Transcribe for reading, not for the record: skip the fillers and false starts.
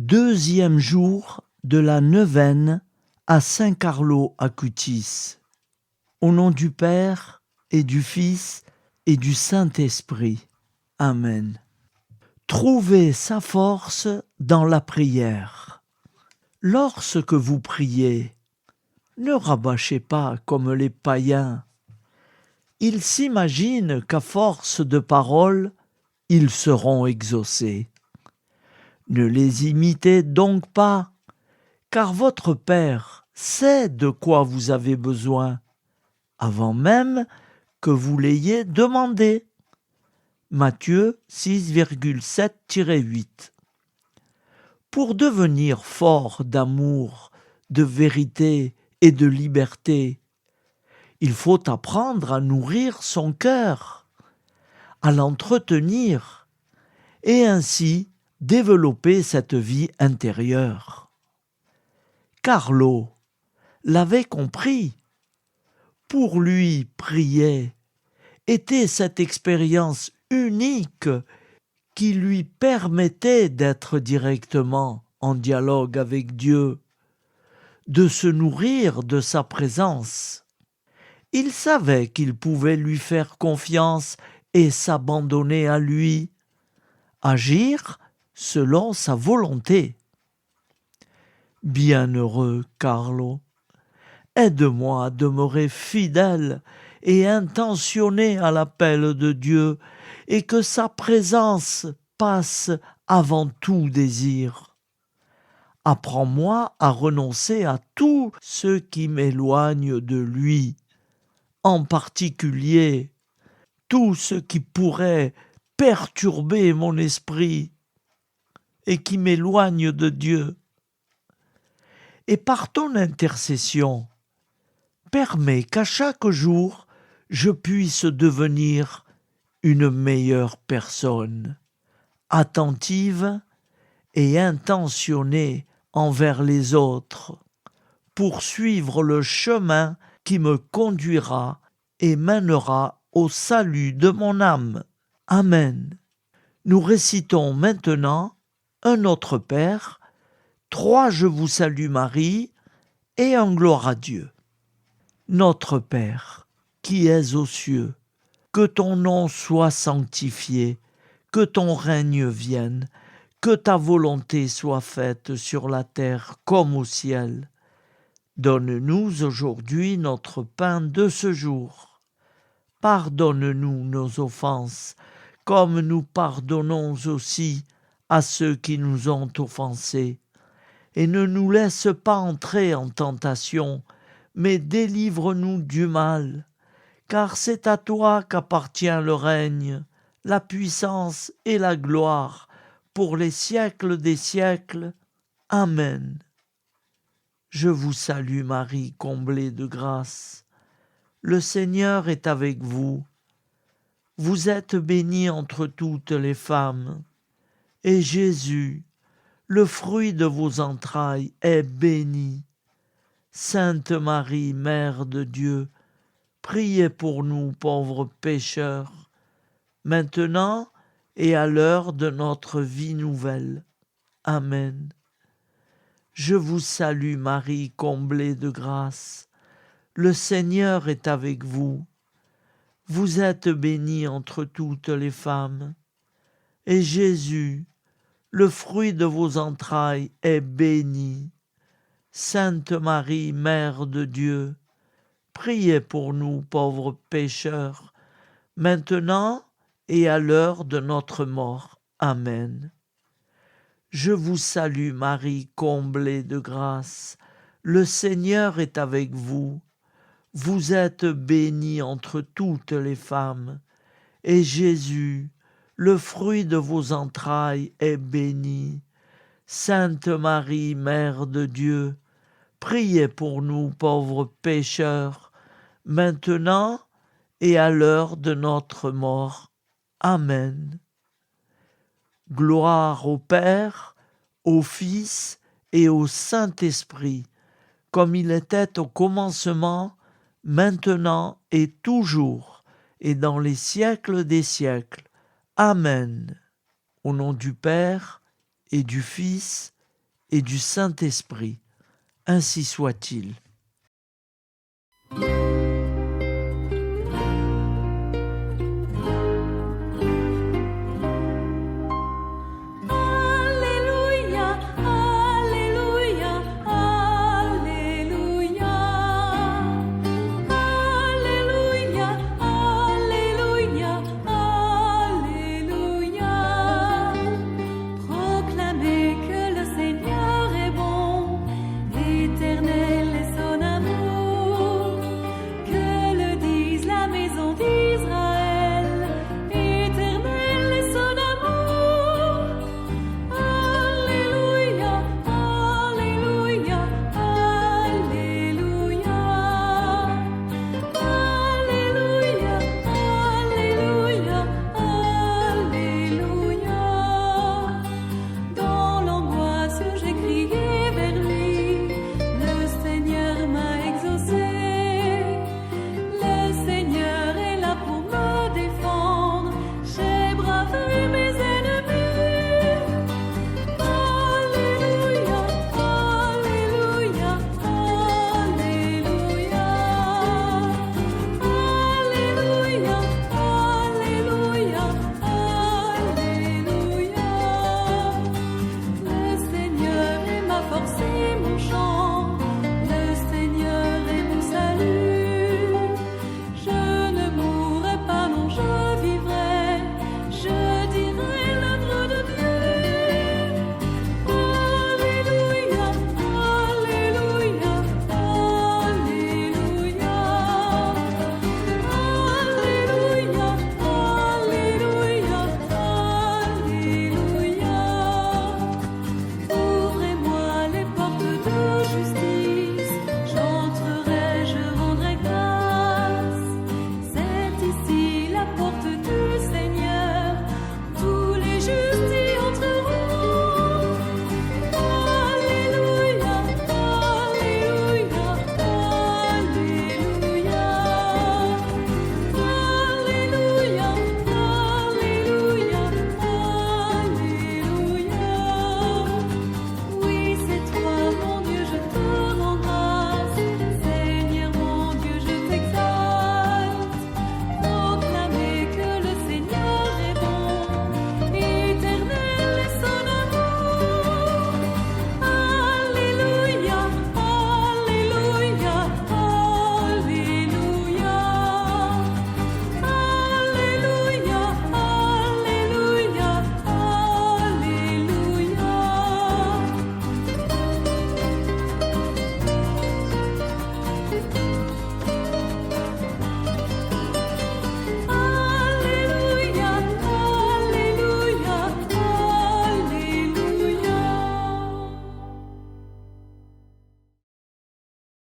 Deuxième jour de la neuvaine à Saint Carlo Acutis. Au nom du Père et du Fils et du Saint-Esprit. Amen. Trouvez sa force dans la prière. Lorsque vous priez, ne rabâchez pas comme les païens. Ils s'imaginent qu'à force de paroles, ils seront exaucés. Ne les imitez donc pas, car votre Père sait de quoi vous avez besoin, avant même que vous l'ayez demandé. Matthieu 6,7-8. Pour devenir fort d'amour, de vérité et de liberté, il faut apprendre à nourrir son cœur, à l'entretenir et ainsi développer cette vie intérieure. Carlo l'avait compris. Pour lui, prier était cette expérience unique qui lui permettait d'être directement en dialogue avec Dieu, de se nourrir de sa présence. Il savait qu'il pouvait lui faire confiance et s'abandonner à lui, agir selon sa volonté. Bienheureux Carlo, aide-moi à demeurer fidèle et intentionné à l'appel de Dieu et que sa présence passe avant tout désir. Apprends-moi à renoncer à tout ce qui m'éloigne de lui, en particulier tout ce qui pourrait perturber mon esprit et qui m'éloigne de Dieu. Et par ton intercession, permets qu'à chaque jour, je puisse devenir une meilleure personne, attentive et intentionnée envers les autres, pour suivre le chemin qui me conduira et mènera au salut de mon âme. Amen. Nous récitons maintenant un Notre Père, 3 Je vous salue Marie et un Gloire à Dieu. Notre Père, qui es aux cieux, que ton nom soit sanctifié, que ton règne vienne, que ta volonté soit faite sur la terre comme au ciel. Donne-nous aujourd'hui notre pain de ce jour. Pardonne-nous nos offenses, comme nous pardonnons aussi à ceux qui nous ont offensés. Et ne nous laisse pas entrer en tentation, mais délivre-nous du mal. Car c'est à toi qu'appartient le règne, la puissance et la gloire, pour les siècles des siècles. Amen. Je vous salue Marie, comblée de grâce. Le Seigneur est avec vous. Vous êtes bénie entre toutes les femmes, et Jésus, le fruit de vos entrailles, est béni. Sainte Marie, Mère de Dieu, priez pour nous pauvres pécheurs, maintenant et à l'heure de notre vie nouvelle. Amen. Je vous salue Marie, comblée de grâce. Le Seigneur est avec vous. Vous êtes bénie entre toutes les femmes, et Jésus, le fruit de vos entrailles, est béni. Sainte Marie, Mère de Dieu, priez pour nous pauvres pécheurs, maintenant et à l'heure de notre mort. Amen. Je vous salue Marie, comblée de grâce. Le Seigneur est avec vous. Vous êtes bénie entre toutes les femmes, et Jésus, le fruit de vos entrailles, est béni. Sainte Marie, Mère de Dieu, priez pour nous pauvres pécheurs, maintenant et à l'heure de notre mort. Amen. Gloire au Père, au Fils et au Saint-Esprit, comme il était au commencement, maintenant et toujours, et dans les siècles des siècles. Amen. Au nom du Père et du Fils et du Saint-Esprit. Ainsi soit-il.